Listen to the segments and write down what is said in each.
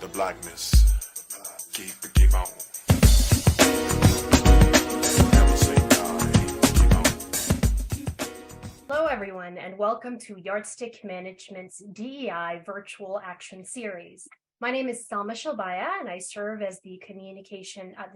the blackness. Keep on. Never say die. Keep on. Hello, everyone, and welcome to Yardstick Management's DEI Virtual Action Series. My name is Salma Shalbaya, and I serve as the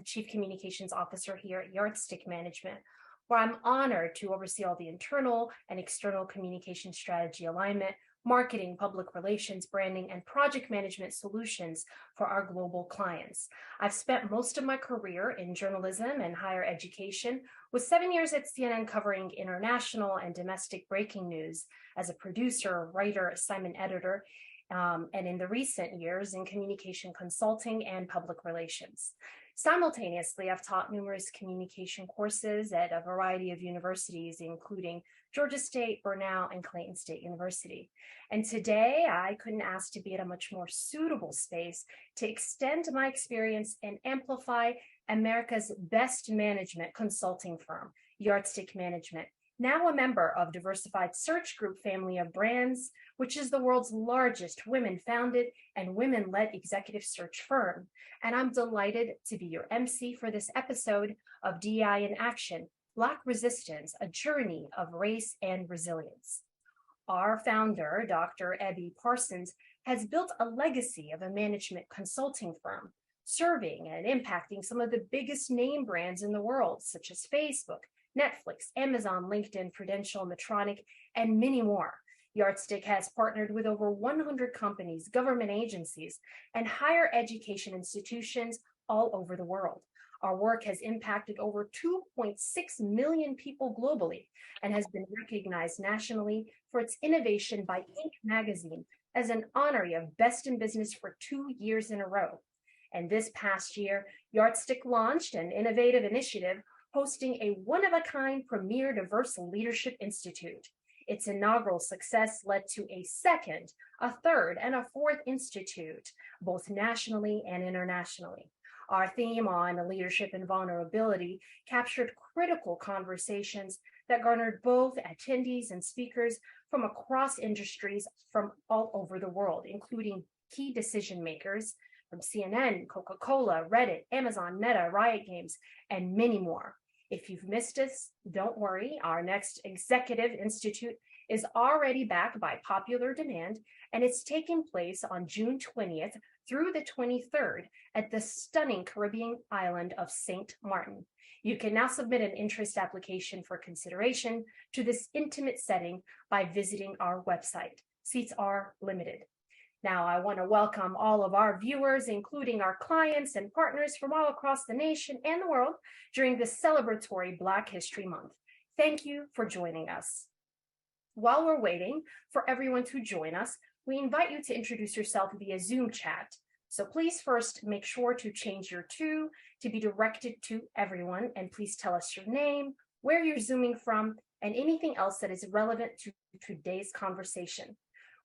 Chief Communications Officer here at Yardstick Management, where I'm honored to oversee all the internal and external communication strategy alignment, marketing, public relations, branding, and project management solutions for our global clients. I've spent most of my career in journalism and higher education, with 7 years at CNN covering international and domestic breaking news as a producer, writer, assignment editor, and in the recent years in communication consulting and public relations. Simultaneously, I've taught numerous communication courses at a variety of universities, including Georgia State, Burnell, and Clayton State University. And today, I couldn't ask to be at a much more suitable space to extend my experience and amplify America's best management consulting firm, Yardstick Management, now a member of Diversified Search Group family of brands, which is the world's largest women-founded and women-led executive search firm. And I'm delighted to be your MC for this episode of DEI in Action, Black Resistance, a Journey of Race and Resilience. Our founder, Dr. Ebby Parsons, has built a legacy of a management consulting firm, serving and impacting some of the biggest name brands in the world, such as Facebook, Netflix, Amazon, LinkedIn, Prudential, Medtronic, and many more. Yardstick has partnered with over 100 companies, government agencies, and higher education institutions all over the world. Our work has impacted over 2.6 million people globally and has been recognized nationally for its innovation by Inc. magazine as an honoree of Best in Business for 2 years in a row. And this past year, Yardstick launched an innovative initiative hosting a one-of-a-kind premier diverse leadership institute. Its inaugural success led to a second, a third, and a fourth institute, both nationally and internationally. Our theme on leadership and vulnerability captured critical conversations that garnered both attendees and speakers from across industries from all over the world, including key decision makers from CNN, Coca-Cola, Reddit, Amazon, Meta, Riot Games, and many more. If you've missed us, don't worry. Our next Executive Institute is already back by popular demand, and it's taking place on June 20th through the 23rd at the stunning Caribbean island of St. Martin. You can now submit an interest application for consideration to this intimate setting by visiting our website. Seats are limited. Now, I want to welcome all of our viewers, including our clients and partners from all across the nation and the world during this celebratory Black History Month. Thank you for joining us. While we're waiting for everyone to join us, we invite you to introduce yourself via Zoom chat. So please first make sure to change your to be directed to everyone, and please tell us your name, where you're Zooming from, and anything else that is relevant to today's conversation.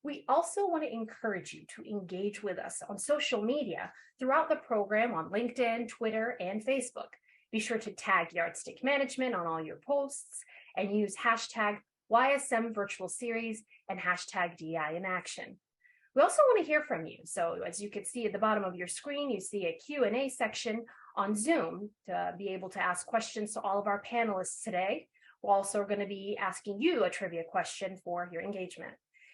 We also want to encourage you to engage with us on social media throughout the program on LinkedIn, Twitter, and Facebook. Be sure to tag Yardstick Management on all your posts and use hashtag YSM Virtual Series and hashtag DI in Action. We also want to hear from you. So as you can see at the bottom of your screen, you see a Q&A section on Zoom to be able to ask questions to all of our panelists today. We're also going to be asking you a trivia question for your engagement.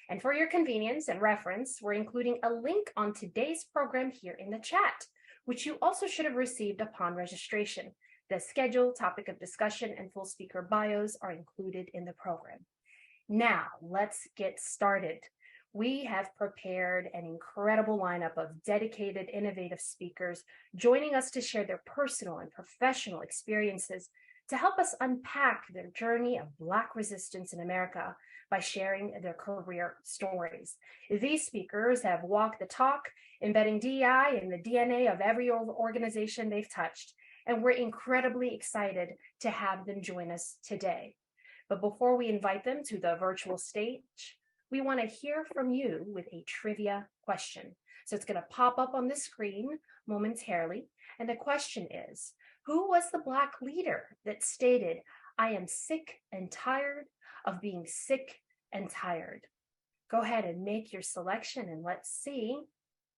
And for your convenience and reference, we're including a link on today's program here in the chat, which you also should have received upon registration. The schedule, topic of discussion, and full speaker bios are included in the program. Now, let's get started. We have prepared an incredible lineup of dedicated, innovative speakers joining us to share their personal and professional experiences to help us unpack their journey of Black resistance in America by sharing their career stories. These speakers have walked the talk, embedding DEI in the DNA of every organization they've touched, and we're incredibly excited to have them join us today. But before we invite them to the virtual stage, we want to hear from you with a trivia question. So it's going to pop up on the screen momentarily, and the question is, who was the Black leader that stated, "I am sick and tired of being sick and tired"? Go ahead and make your selection, and let's see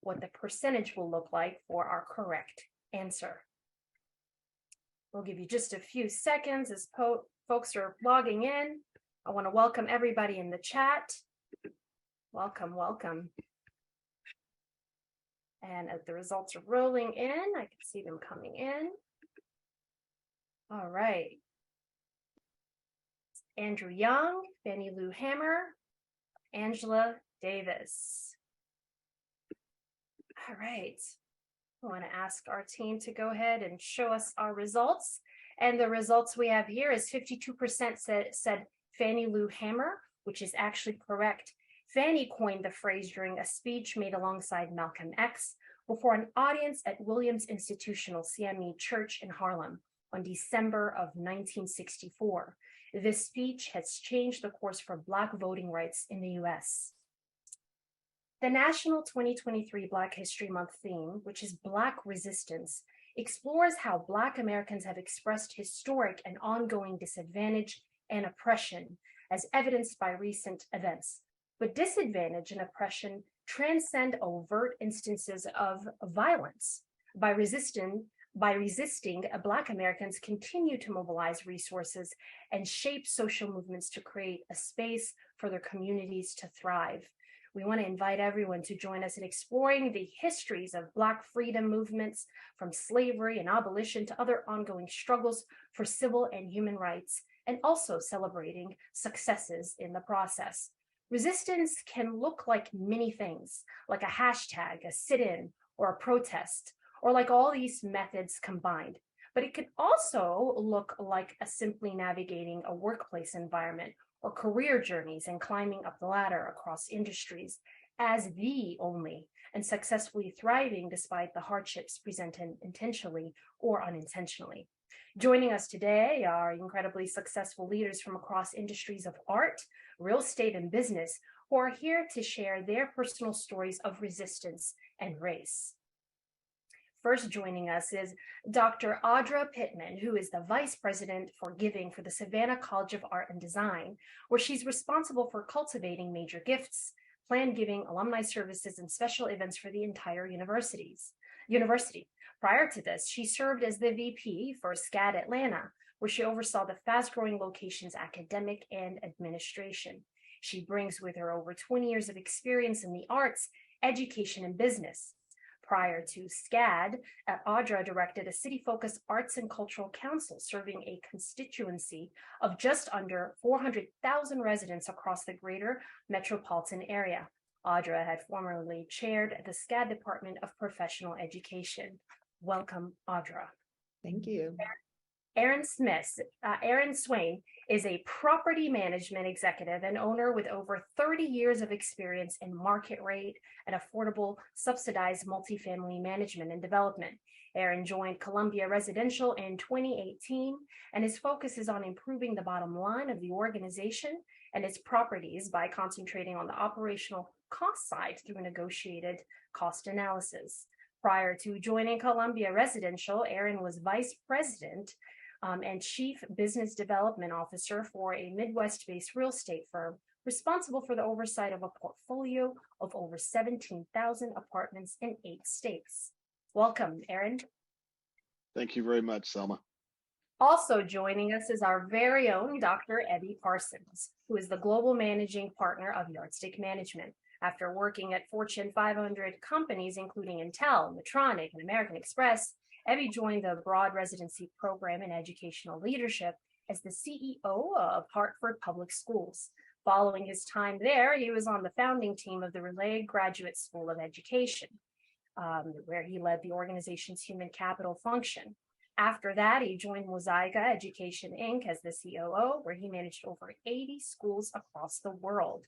what the percentage will look like for our correct answer. We'll give you just a few seconds as folks are logging in. I want to welcome everybody in the chat. Welcome, welcome. And as the results are rolling in, I can see them coming in. All right. Andrew Young, Fannie Lou Hammer, Angela Davis. All right. I want to ask our team to go ahead and show us our results. And the results we have here is 52% said Fannie Lou Hammer, which is actually correct. Fannie coined the phrase during a speech made alongside Malcolm X before an audience at Williams Institutional CME Church in Harlem on December of 1964. This speech has changed the course for Black voting rights in the U.S. The National 2023 Black History Month theme, which is Black Resistance, explores how Black Americans have expressed historic and ongoing disadvantage and oppression as evidenced by recent events. But disadvantage and oppression transcend overt instances of violence. By resisting, Black Americans continue to mobilize resources and shape social movements to create a space for their communities to thrive. We want to invite everyone to join us in exploring the histories of Black freedom movements, from slavery and abolition to other ongoing struggles for civil and human rights, and also celebrating successes in the process. Resistance can look like many things, like a hashtag, a sit-in, or a protest, or like all these methods combined. But it could also look like simply navigating a workplace environment or career journeys and climbing up the ladder across industries as the only and successfully thriving despite the hardships presented intentionally or unintentionally. Joining us today are incredibly successful leaders from across industries of art, real estate, and business who are here to share their personal stories of resistance and race. First joining us is Dr. Audra Pittman, who is the Vice President for Giving for the Savannah College of Art and Design, where she's responsible for cultivating major gifts, planned giving, alumni services, and special events for the entire university. Prior to this, she served as the VP for SCAD Atlanta, where she oversaw the fast-growing location's academic and administration. She brings with her over 20 years of experience in the arts, education, and business. Prior to SCAD, Audra directed a city-focused arts and cultural council serving a constituency of just under 400,000 residents across the greater metropolitan area. Audra had formerly chaired the SCAD Department of Professional Education. Welcome, Audra. Thank you. Aaron Swain is a property management executive and owner with over 30 years of experience in market rate and affordable subsidized multifamily management and development. Aaron joined Columbia Residential in 2018, and his focus is on improving the bottom line of the organization and its properties by concentrating on the operational cost side through negotiated cost analysis. Prior to joining Columbia Residential, Aaron was vice president and chief business development officer for a Midwest-based real estate firm responsible for the oversight of a portfolio of over 17,000 apartments in 8 states. Welcome, Aaron. Thank you very much, Selma. Also joining us is our very own Dr. Ebby Parsons, who is the global managing partner of Yardstick Management. After working at Fortune 500 companies, including Intel, Medtronic, and American Express, Ebby joined the Broad Residency Program in Educational Leadership as the CEO of Hartford Public Schools. Following his time there, he was on the founding team of the Relay Graduate School of Education, where he led the organization's human capital function. After that, he joined Mosaica Education, Inc. as the COO, where he managed over 80 schools across the world.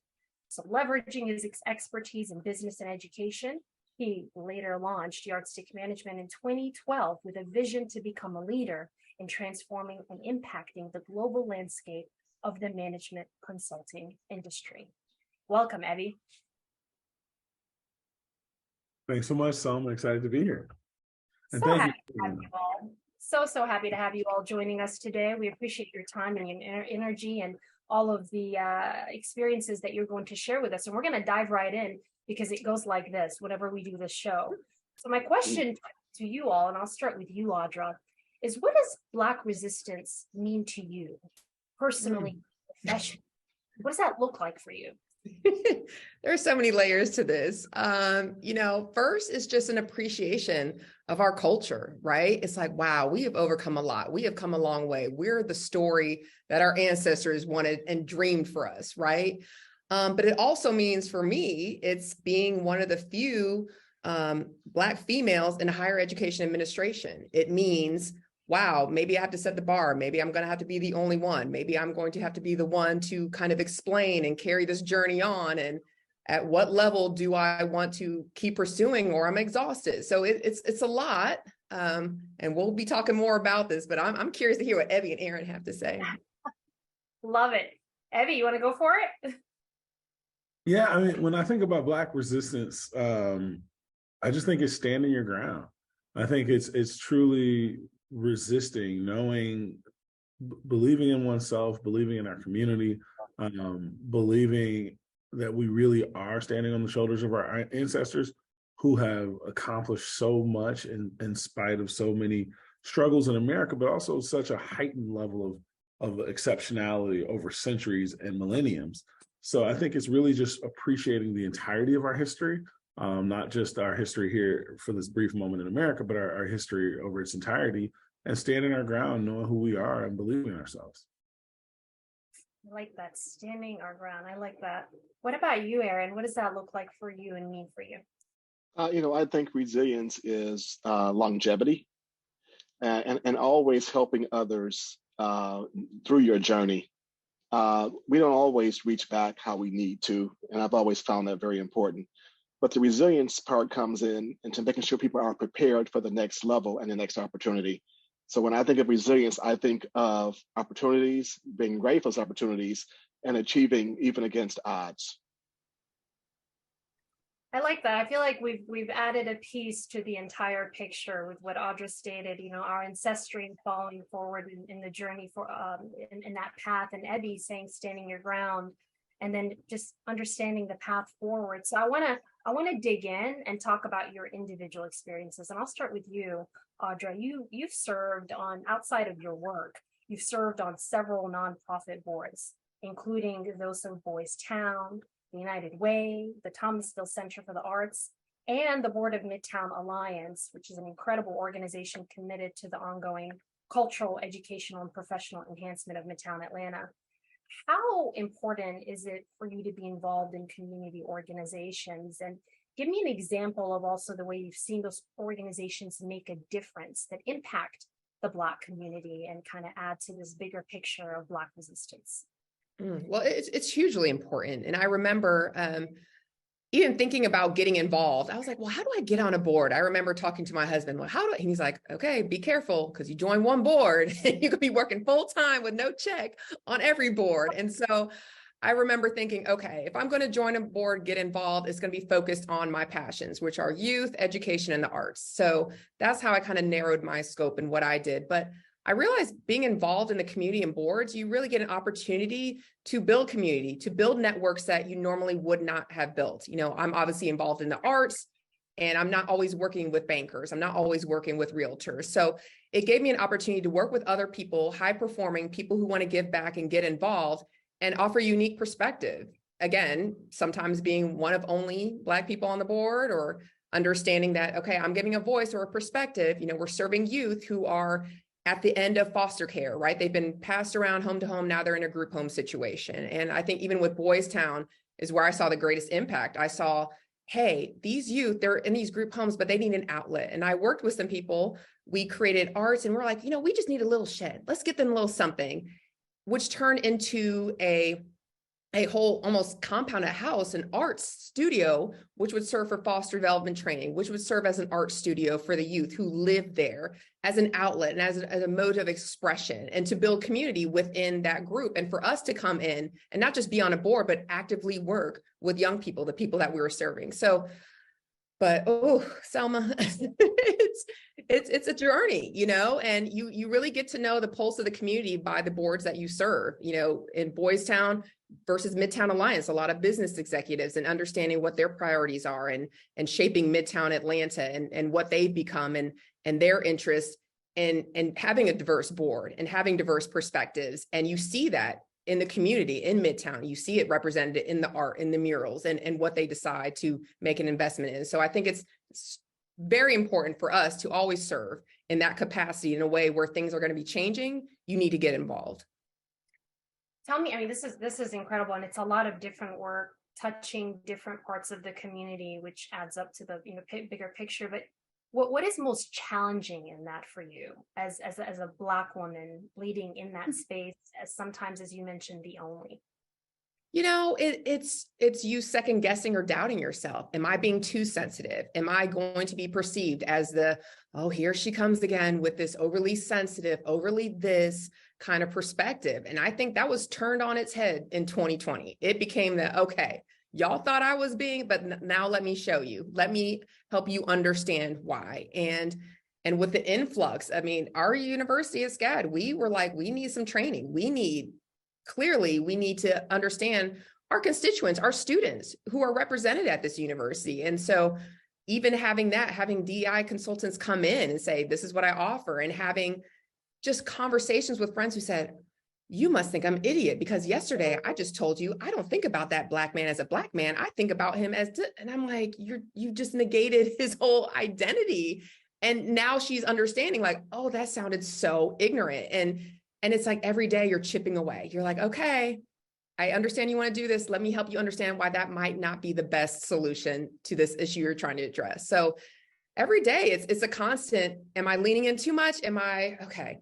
So leveraging his expertise in business and education, he later launched Yardstick Management in 2012 with a vision to become a leader in transforming and impacting the global landscape of the management consulting industry. Welcome, Ebby. Thanks so much, Sam. I'm excited to be here. And So thank happy you. to have you all. So happy to have you all joining us today. We appreciate your time and your energy and all of the experiences that you're going to share with us. And we're going to dive right in. because it goes like this whenever we do this show. So my question to you all, and I'll start with you, Audra, is what does Black resistance mean to you personally, professionally? What does that look like for you? There are so many layers to this. First is just an appreciation of our culture, right? It's like, wow, we have overcome a lot. We have come a long way. We're the story that our ancestors wanted and dreamed for us, right? But it also means for me, it's being one of the few Black females in higher education administration. It means, wow, maybe I have to set the bar. Maybe I'm going to have to be the only one. Maybe I'm going to have to be the one to kind of explain and carry this journey on. And at what level do I want to keep pursuing, or I'm exhausted? So it's a lot. And we'll be talking more about this, but I'm curious to hear what Evie and Aaron have to say. Love it. Evie, you want to go for it? Yeah, I mean, when I think about Black resistance, I just think it's standing your ground. I think it's truly resisting, knowing, believing in oneself, believing in our community, believing that we really are standing on the shoulders of our ancestors who have accomplished so much in spite of so many struggles in America, but also such a heightened level of exceptionality over centuries and millenniums. So I think it's really just appreciating the entirety of our history, not just our history here for this brief moment in America, but our history over its entirety, and standing our ground, knowing who we are and believing in ourselves. I like that, standing our ground. I like that. What about you, Aaron? What does that look like for you and mean for you? I think resilience is longevity and always helping others through your journey. We don't always reach back how we need to, and I've always found that very important. But the resilience part comes in into making sure people are prepared for the next level and the next opportunity. So when I think of resilience, I think of opportunities, being grateful for opportunities, and achieving even against odds. I like that. I feel like we've added a piece to the entire picture with what Audra stated. Our ancestry and following forward in the journey for in that path, and Evie saying standing your ground, and then just understanding the path forward. So I want to dig in and talk about your individual experiences, and I'll start with you, Audra. You've served on, outside of your work, you've served on several nonprofit boards, including those of Boys Town, the United Way, the Thomasville Center for the Arts, and the Board of Midtown Alliance, which is an incredible organization committed to the ongoing cultural, educational, and professional enhancement of Midtown Atlanta. How important is it for you to be involved in community organizations? And give me an example of also the way you've seen those organizations make a difference that impact the Black community and kind of add to this bigger picture of Black resistance. Well, it's hugely important. And I remember even thinking about getting involved, I was like, well, how do I get on a board? I remember talking to my husband, well, and he's like, okay, be careful, because you join one board and you could be working full time with no check on every board. And so I remember thinking, okay, if I'm going to join a board, get involved, it's going to be focused on my passions, which are youth, education, and the arts. So that's how I kind of narrowed my scope and what I did. But I realized being involved in the community and boards, you really get an opportunity to build community, to build networks that you normally would not have built. I'm obviously involved in the arts, and I'm not always working with bankers. I'm not always working with realtors. So it gave me an opportunity to work with other people, high performing people who want to give back and get involved and offer unique perspective. Again, sometimes being one of only Black people on the board, or understanding that, okay, I'm giving a voice or a perspective. We're serving youth who are at the end of foster care, right? They've been passed around home to home. Now they're in a group home situation. And I think even with Boys Town is where I saw the greatest impact. I saw, hey, these youth, they're in these group homes, but they need an outlet. And I worked with some people. We created arts, and we're like, we just need a little shed. Let's get them a little something, which turned into a whole almost compounded house, an arts studio, which would serve for foster development training, which would serve as an art studio for the youth who live there, as an outlet and as a mode of expression, and to build community within that group. And for us to come in and not just be on a board, but actively work with young people, the people that we were serving. So But oh, Selma, it's a journey, and you really get to know the pulse of the community by the boards that you serve. In Boys Town versus Midtown Alliance, a lot of business executives and understanding what their priorities are and shaping Midtown Atlanta and what they've become and their interests and having a diverse board and having diverse perspectives. And you see that in the community in Midtown. You see it represented in the art, in the murals, and what they decide to make an investment in. So I think it's very important for us to always serve in that capacity in a way where things are going to be changing. You need to get involved. Tell me, I mean, this is incredible, and it's a lot of different work touching different parts of the community, which adds up to the bigger picture. But what is most challenging in that for you as a Black woman leading in that space, as sometimes, as you mentioned, the only? It's you second guessing or doubting yourself. Am I being too sensitive? Am I going to be perceived as here she comes again with this overly sensitive, overly this kind of perspective? And I think that was turned on its head in 2020. It became okay, y'all thought I was but now let me show you. Let me help you understand why. And with the influx, I mean, our university at SCAD, we were like, we need some training. We need to understand our constituents, our students who are represented at this university. And so even having DEI consultants come in and say, this is what I offer, and having just conversations with friends who said, you must think I'm an idiot because yesterday I just told you I don't think about that Black man as a Black man. I think about him as, and I'm like, you just negated his whole identity. And now she's understanding oh, that sounded so ignorant. And it's like every day you're chipping away. You're like, okay, I understand you want to do this. Let me help you understand why that might not be the best solution to this issue you're trying to address. So every day it's a constant. Am I leaning in too much? Am I okay?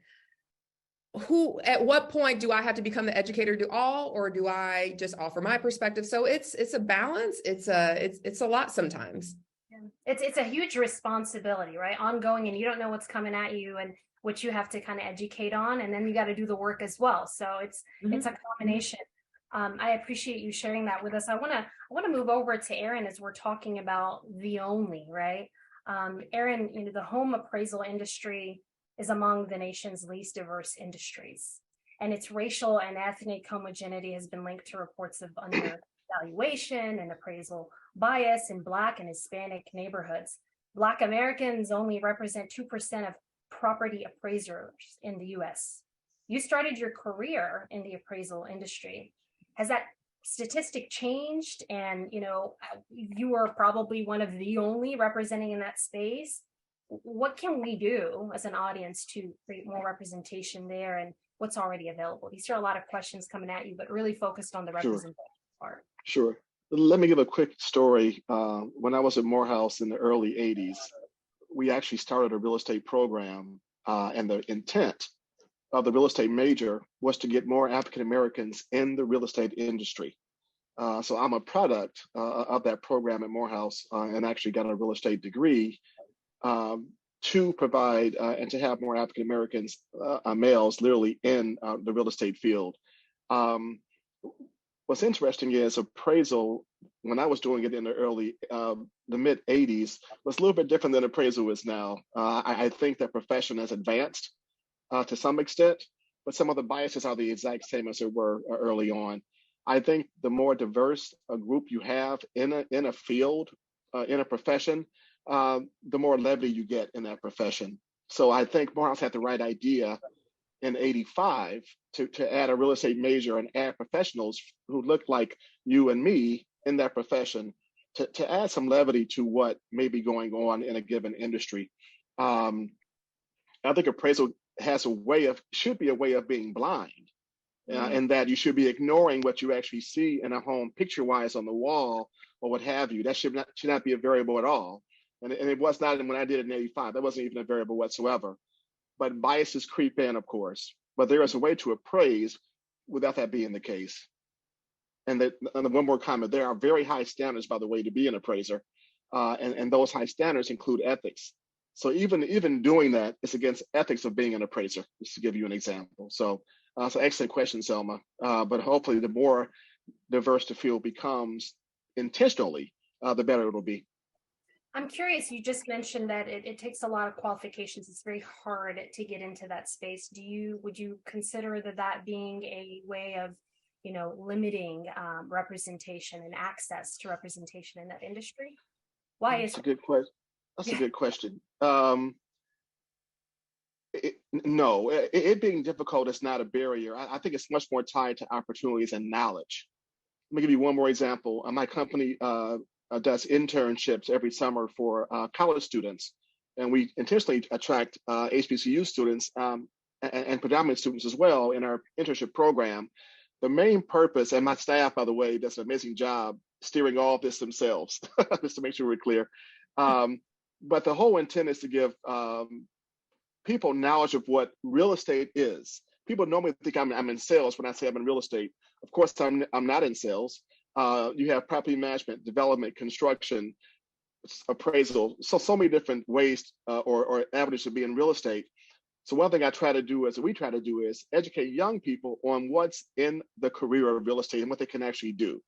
At what point do I have to become the educator to all, or do I just offer my perspective? So it's a balance. It's a lot sometimes. Yeah. It's a huge responsibility, right? Ongoing, and you don't know what's coming at you and what you have to kind of educate on, and then you got to do the work as well. So it's a combination. I appreciate you sharing that with us. I want to move over to Erin as we're talking about the only, right? Erin, the home appraisal industry is among the nation's least diverse industries, and its racial and ethnic homogeneity has been linked to reports of undervaluation and appraisal bias in Black and Hispanic neighborhoods. Black Americans only represent 2% of property appraisers in the US. You started your career in the appraisal industry. Has that statistic changed? And, you are probably one of the only representing in that space. What can we do as an audience to create more representation there, and what's already available? These are a lot of questions coming at you, but really focused on the representation part. Sure. Let me give a quick story. When I was at Morehouse in the early 80s, we actually started a real estate program, and the intent of the real estate major was to get more African Americans in the real estate industry. So I'm a product of that program at Morehouse, and actually got a real estate degree to provide and to have more African Americans, males, literally in the real estate field. What's interesting is appraisal, when I was doing it in the mid 80s, was a little bit different than appraisal is now. I think that profession has advanced to some extent, but some of the biases are the exact same as they were early on. I think the more diverse a group you have in a field, in a profession, the more levity you get in that profession. So I think Morehouse had the right idea in '85 to add a real estate major and add professionals who looked like you and me in that profession to add some levity to what may be going on in a given industry. I think appraisal should be a way of being blind, and that you should be ignoring what you actually see in a home picture-wise on the wall or what have you. That should not be a variable at all. And it was not when I did it in '85. That wasn't even a variable whatsoever. But biases creep in, of course. But there is a way to appraise without that being the case. And one more comment, there are very high standards, by the way, to be an appraiser. And those high standards include ethics. So even doing that is against ethics of being an appraiser, just to give you an example. So excellent question, Selma. But hopefully the more diverse the field becomes intentionally, the better it'll be. I'm curious, you just mentioned that it takes a lot of qualifications. It's very hard to get into that space. Would you consider that being a way of, limiting representation and access to representation in that industry? Why is That's a good question. That's a yeah, good question. No, it being difficult is not a barrier. I think it's much more tied to opportunities and knowledge. Let me give you one more example. My company does internships every summer for college students, and we intentionally attract HBCU students and predominant students as well in our internship program. The main purpose, and my staff, by the way, does an amazing job steering all of this themselves, just to make sure we're clear. But the whole intent is to give people knowledge of what real estate is. People normally think I'm in sales when I say I'm in real estate. Of course, I'm not in sales. You have property management, development, construction, appraisal. So many different ways or avenues to be in real estate. So one thing we try to do is educate young people on what's in the career of real estate and what they can actually do.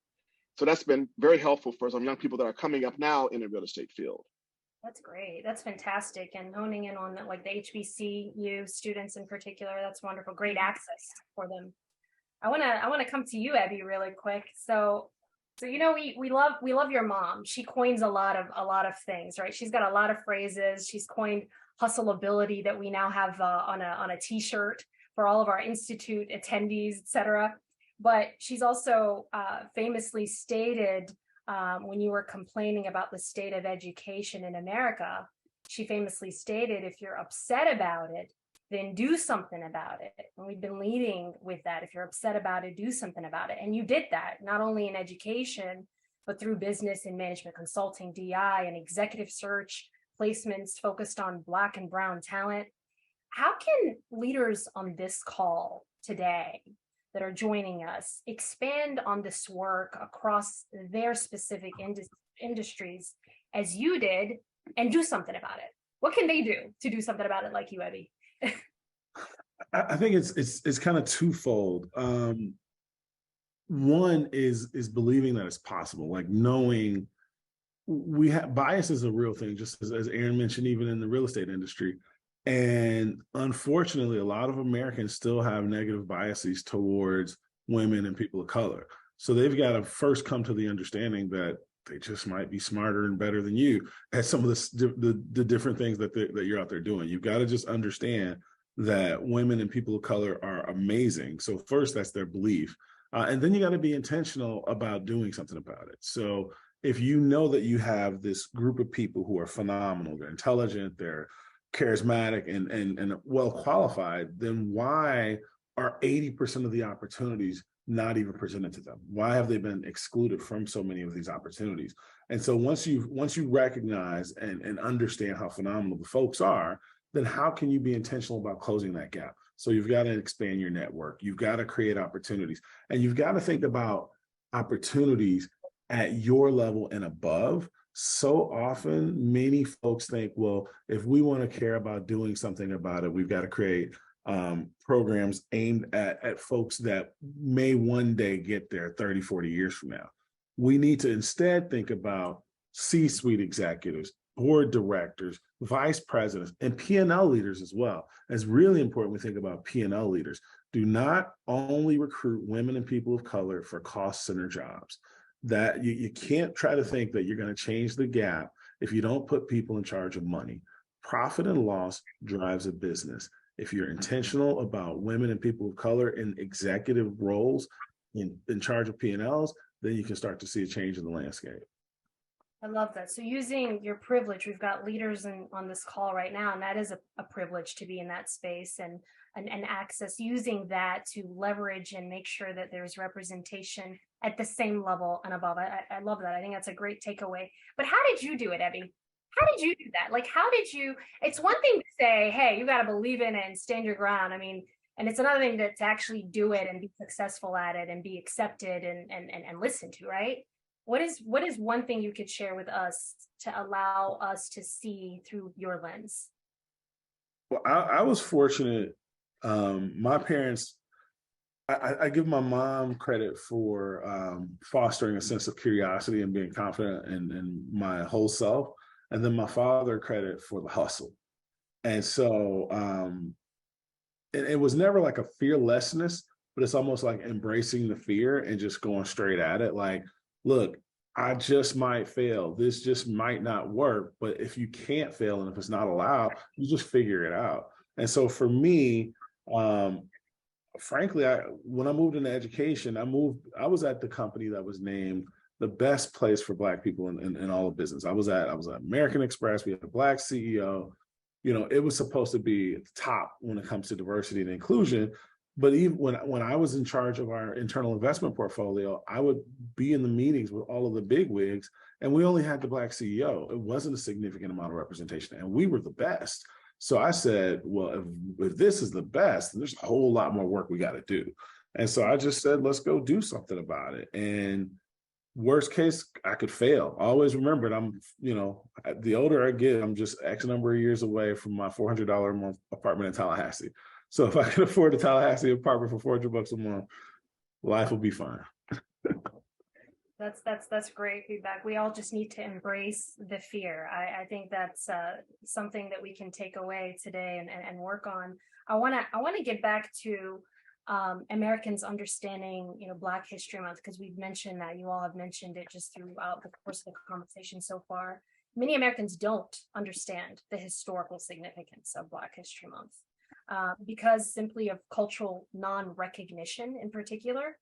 So that's been very helpful for some young people that are coming up now in the real estate field. that's great. That's fantastic. And honing in on like the HBCU students in particular, that's wonderful. Great access for them. I want to come to you, Abby, really quick. So we love your mom. She coins a lot of things, right? She's got a lot of phrases. She's coined hustleability that we now have on a t-shirt for all of our institute attendees, et cetera. But she's also famously stated when you were complaining about the state of education in America, she famously stated, if you're upset about it, then do something about it. And we've been leading with that. If you're upset about it, do something about it. And you did that, not only in education, but through business and management consulting, DI, and executive search, placements focused on Black and Brown talent. How can leaders on this call today that are joining us expand on this work across their specific industries as you did and do something about it? What can they do to do something about it like you, Abby? I think it's kind of twofold. One is believing that it's possible, like knowing we have bias is a real thing, just as Aaron mentioned, even in the real estate industry. And unfortunately, a lot of Americans still have negative biases towards women and people of color. So they've got to first come to the understanding that they just might be smarter and better than you at some of the different things that you're out there doing. You've got to just understand that women and people of color are amazing. So first, that's their belief. And then you got to be intentional about doing something about it. So if you know that you have this group of people who are phenomenal, they're intelligent, they're charismatic and well qualified, then why are 80% of the opportunities not even presented to them? Why have they been excluded from so many of these opportunities? And so once you recognize and understand how phenomenal the folks are, then how can you be intentional about closing that gap? So you've got to expand your network. You've got to create opportunities, and you've got to think about opportunities at your level and above. So often, many folks think, well, if we want to care about doing something about it, we've got to create programs aimed at folks that may one day get there 30, 40 years from now. We need to instead think about C-suite executives, board directors, vice presidents, and P&L leaders as well. It's really important we think about P&L leaders. Do not only recruit women and people of color for cost center jobs. That you can't try to think that you're going to change the gap if you don't put people in charge of money. Profit and loss drives a business. If you're intentional about women and people of color in executive roles in charge of P&Ls, then you can start to see a change in the landscape. I love that. So using your privilege, we've got leaders on this call right now, and that is a privilege to be in that space and access, using that to leverage and make sure that there's representation at the same level and above. I love that. I think that's a great takeaway. But how did you do it, Abby? How did you do that? Like, how did you, it's one thing to say, hey, you got to believe in it and stand your ground. I mean, and it's another thing to actually do it and be successful at it and be accepted and listened to, right? What is one thing you could share with us to allow us to see through your lens? Well, I was fortunate. My parents, I give my mom credit for fostering a sense of curiosity and being confident in my whole self. and then my father credit for the hustle. And so it was never like a fearlessness, but it's almost like embracing the fear and just going straight at it. Like, look, I just might fail. This just might not work. But if you can't fail and if it's not allowed, you just figure it out. And so for me, frankly, when I moved into education, I was at the company that was named the best place for Black people in all of business. I was at American Express. We had a Black CEO. You know, it was supposed to be at the top when it comes to diversity and inclusion. But even when I was in charge of our internal investment portfolio, I would be in the meetings with all of the big wigs, and we only had the Black CEO. It wasn't a significant amount of representation, and we were the best. So I said, well, if this is the best, there's a whole lot more work we got to do. And so I just said, let's go do something about it. And worst case, I could fail. I always remembered the older I get, I'm just X number of years away from my $400 a month apartment in Tallahassee. So if I can afford a Tallahassee apartment for $400 a month, life will be fine. That's great feedback. We all just need to embrace the fear. I think that's something that we can take away today and work on. I want to get back to Americans understanding, Black History Month, because we've mentioned that. You all have mentioned it just throughout the course of the conversation so far. Many Americans don't understand the historical significance of Black History Month because simply of cultural non-recognition in particular.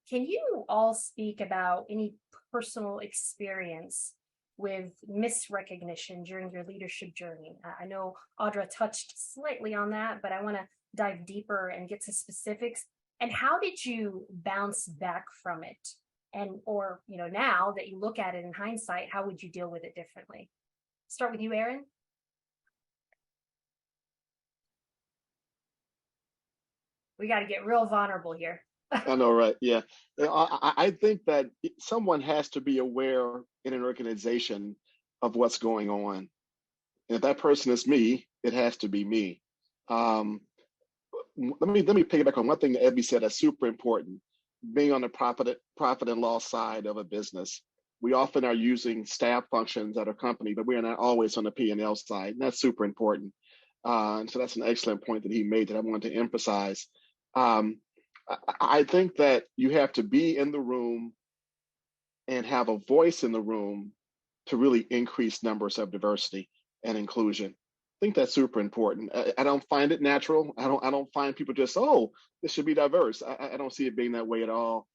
Can you all speak about any personal experience with misrecognition during your leadership journey? I know Audra touched slightly on that, but I want to dive deeper and get to specifics. And how did you bounce back from it? And, now that you look at it in hindsight, how would you deal with it differently? Start with you, Aaron. We got to get real vulnerable here. I know, right? Yeah. I think that someone has to be aware in an organization of what's going on. And if that person is me, it has to be me. Let me piggyback on one thing that Ebby said that's super important. Being on the profit and loss side of a business, we often are using staff functions at our company, but we are not always on the P&L side, and that's super important. And so that's an excellent point that he made that I wanted to emphasize. I think that you have to be in the room and have a voice in the room to really increase numbers of diversity and inclusion. I think that's super important. I don't find it natural. I don't find people just, this should be diverse. I don't see it being that way at all.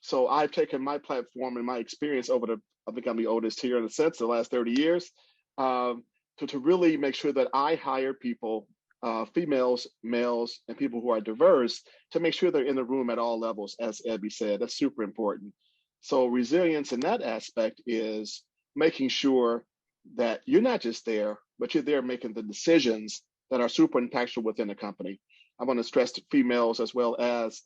So I've taken my platform and my experience over I think I'm the oldest here in a sense, the last 30 years, to really make sure that I hire people, females, males, and people who are diverse, to make sure they're in the room at all levels, as Ebby said. That's super important. So resilience in that aspect is making sure that you're not just there, but you're there making the decisions that are super impactful within the company. I want to stress to females as well as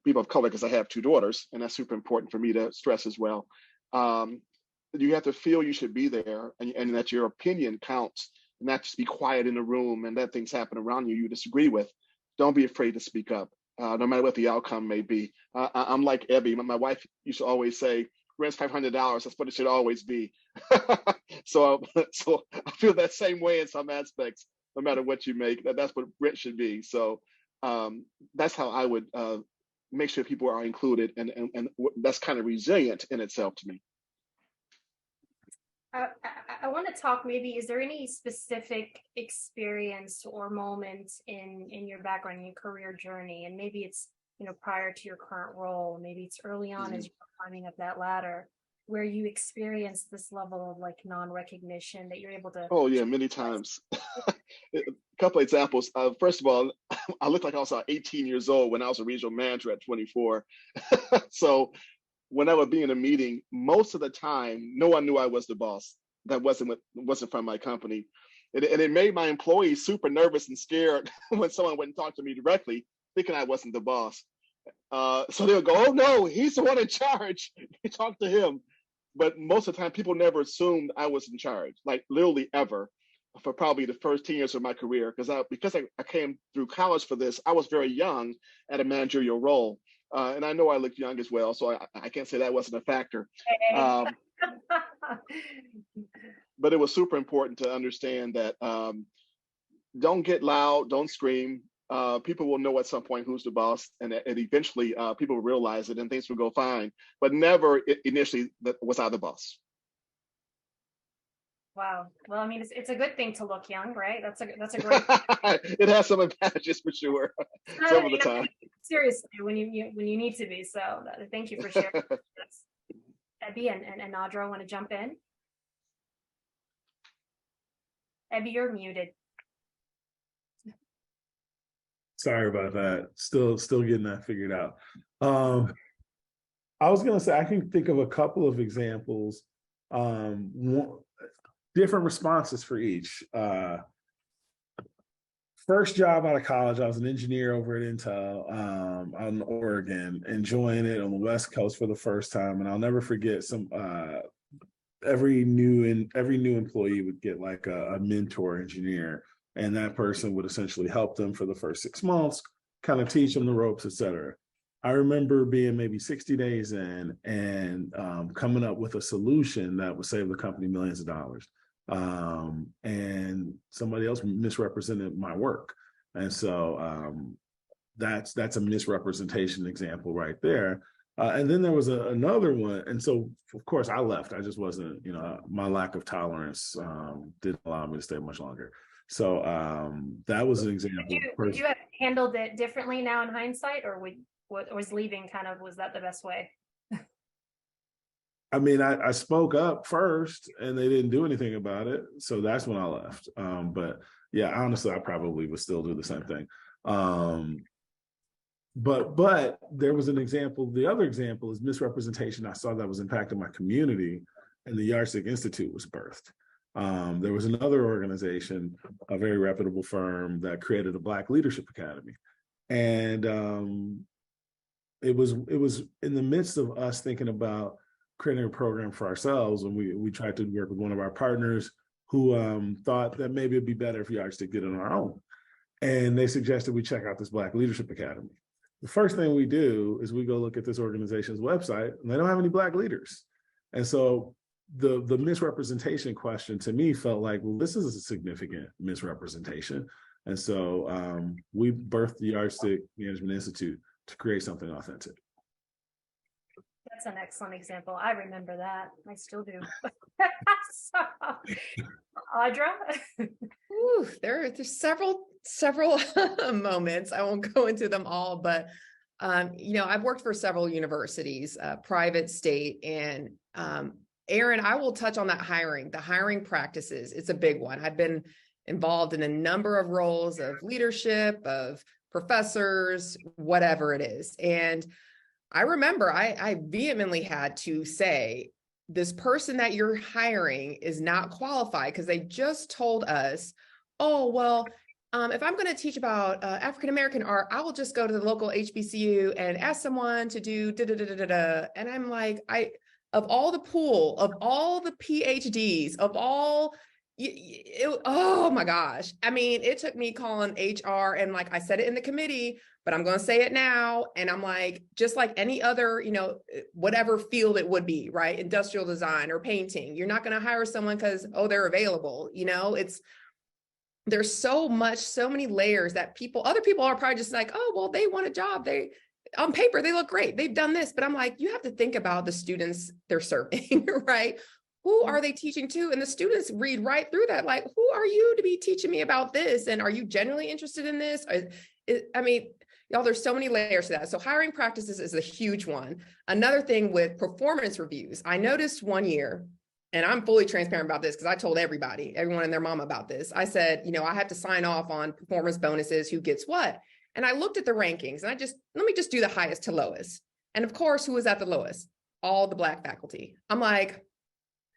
people of color, because I have two daughters, and that's super important for me to stress as well. You have to feel you should be there and that your opinion counts, not just be quiet in the room and let things happen around you disagree with. Don't be afraid to speak up, no matter what the outcome may be. I'm like Ebby. My wife used to always say, rent's $500. That's what it should always be. So I feel that same way in some aspects, no matter what you make, that's what rent should be. So that's how I would make sure people are included. And that's kind of resilient in itself to me. I want to talk, maybe, is there any specific experience or moment in your background, in your career journey, and maybe it's, prior to your current role, maybe it's early on as you're climbing up that ladder, where you experienced this level of like non-recognition that you're able to? Oh yeah, many times. A couple of examples. First of all, I looked like I was 18 years old when I was a regional manager at 24. So when I would be in a meeting, most of the time, no one knew I was the boss. That wasn't from my company. And it made my employees super nervous and scared when someone wouldn't talk to me directly, thinking I wasn't the boss. So they'll go, oh no, he's the one in charge. You talk to him. But most of the time, people never assumed I was in charge, like literally ever, for probably the first 10 years of my career. Because I came through college for this, I was very young at a managerial role. And I know I look young as well, so I can't say that wasn't a factor. but it was super important to understand that don't get loud, don't scream. People will know at some point who's the boss, and eventually people will realize it and things will go fine. But never initially that was I the boss. Wow. Well, I mean, it's a good thing to look young, right? That's a great. It has some advantages for sure. Some of the time. Seriously, when you need to be. So thank you for sharing. Ebby and Nadra want to jump in. Ebby, you're muted. Sorry about that. Still getting that figured out. I was gonna say I can think of a couple of examples. Different responses for each. First job out of college, I was an engineer over at Intel out in Oregon, enjoying it on the West Coast for the first time. And I'll never forget every new employee would get like a mentor engineer, and that person would essentially help them for the first 6 months, kind of teach them the ropes, et cetera. I remember being maybe 60 days in and coming up with a solution that would save the company millions of dollars. And somebody else misrepresented my work. And so that's a misrepresentation example right there. And then there was another one. And so, of course, I left. I just wasn't, my lack of tolerance didn't allow me to stay much longer. So that was an example. Would you have handled it differently now in hindsight, or what was leaving was that the best way? I mean, I spoke up first and they didn't do anything about it. So that's when I left. But yeah, honestly, I probably would still do the same thing. But there was an example. The other example is misrepresentation I saw that was impacting my community, and the Yardstick Institute was birthed. There was another organization, a very reputable firm, that created a Black Leadership Academy. And it was in the midst of us thinking about creating a program for ourselves, and we tried to work with one of our partners who thought that maybe it'd be better if Yardstick did it on our own. And they suggested we check out this Black Leadership Academy. The first thing we do is we go look at this organization's website, and they don't have any Black leaders. And so the misrepresentation question to me felt like, well, this is a significant misrepresentation. And so we birthed the Yardstick Management Institute to create something authentic. That's an excellent example. I remember that. I still do. Audra? Ooh, there's several moments. I won't go into them all, but I've worked for several universities, private, state, and Aaron, I will touch on the hiring practices. It's a big one. I've been involved in a number of roles of leadership, of professors, whatever it is. And I remember I vehemently had to say, this person that you're hiring is not qualified because they just told us, oh, well, if I'm going to teach about African-American art, I will just go to the local HBCU and ask someone to do da-da-da-da-da. And I'm like, of all the pool, of all the PhDs, of all, oh my gosh. I mean, it took me calling HR, and like I said it in the committee, but I'm going to say it now. And I'm like, just like any other, whatever field it would be, right? Industrial design or painting. You're not going to hire someone because, oh, they're available. There's so many layers that other people are probably just like, oh, well, they want a job. On paper, they look great. They've done this, but I'm like, you have to think about the students they're serving, right? Who are they teaching to? And the students read right through that. Like, who are you to be teaching me about this? And are you genuinely interested in this? Y'all, there's so many layers to that. So hiring practices is a huge one. Another thing with performance reviews, I noticed one year, and I'm fully transparent about this because I told everyone and their mom about this. I said, I have to sign off on performance bonuses, who gets what. And I looked at the rankings, and let me just do the highest to lowest. And of course, who was at the lowest? All the Black faculty. I'm like,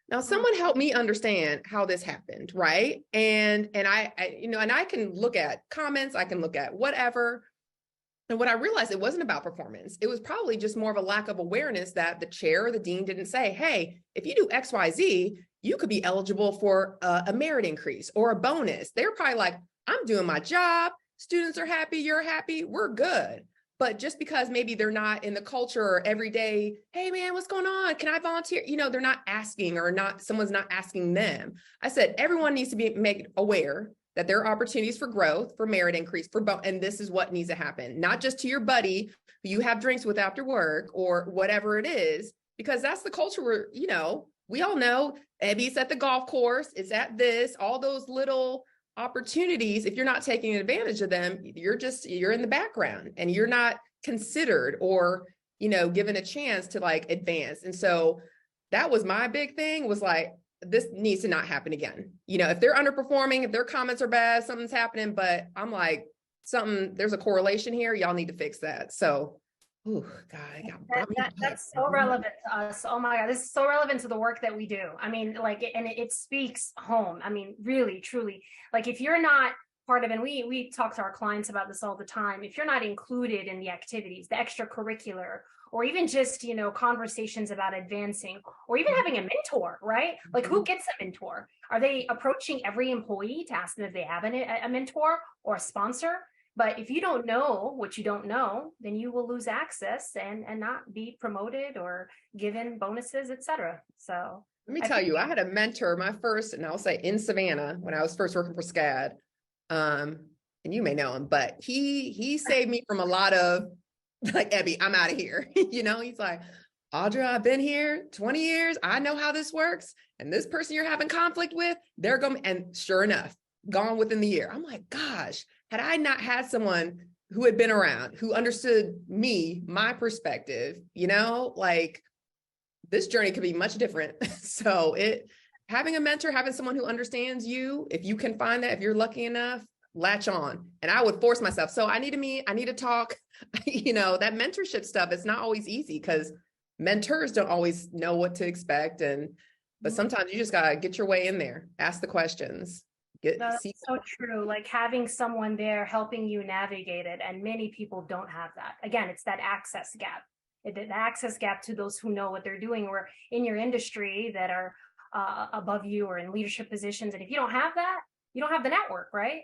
now someone help me understand how this happened, right? And I can look at comments, I can look at whatever. And what I realized, it wasn't about performance. It was probably just more of a lack of awareness that the chair or the dean didn't say, hey, if you do X, Y, Z, you could be eligible for a merit increase or a bonus. They're probably like, I'm doing my job. Students are happy. You're happy. We're good. but just because maybe they're not in the culture or every day, hey man, what's going on? Can I volunteer? They're not asking, or not, someone's not asking them. I said, everyone needs to be made aware that there are opportunities for growth, for merit increase, and this is what needs to happen. Not just to your buddy who you have drinks with after work or whatever it is, because that's the culture where, we all know Abby's at the golf course, it's at this, all those little opportunities. If you're not taking advantage of them, you're in the background and you're not considered or, given a chance to like advance. And so that was my big thing, was like, this needs to not happen again. If they're underperforming, if their comments are bad, something's happening, but I'm like, there's a correlation here. Y'all need to fix that. So, oh God, that's so relevant to us. Oh my God, this is so relevant to the work that we do. I mean, like, and it speaks home. I mean, really, truly, like if you're not part of, and we talk to our clients about this all the time, if you're not included in the activities, the extracurricular, or even just, conversations about advancing, or even having a mentor, right? Like, who gets a mentor? Are they approaching every employee to ask them if they have a mentor or a sponsor? But if you don't know what you don't know, then you will lose access and not be promoted or given bonuses, etc. So let me tell you, I had a mentor, my first, and I'll say in Savannah, when I was first working for SCAD. And you may know him, but he saved me from a lot of, like, Abby, I'm out of here. He's like, Audra, I've been here 20 years. I know how this works. And this person you're having conflict with, they're going, and sure enough, gone within the year. I'm like, gosh, had I not had someone who had been around, who understood me, my perspective, like, this journey could be much different. So having a mentor, having someone who understands you, if you can find that, if you're lucky enough, latch on. And I would force myself. So I need to meet, I need to talk, that mentorship stuff. It's not always easy because mentors don't always know what to expect. But sometimes you just got to get your way in there, ask the questions. That's so true. Like, having someone there helping you navigate it. And many people don't have that. Again, it's that access gap. The access gap to those who know what they're doing, or in your industry that are above you or in leadership positions. And if you don't have that, you don't have the network, right?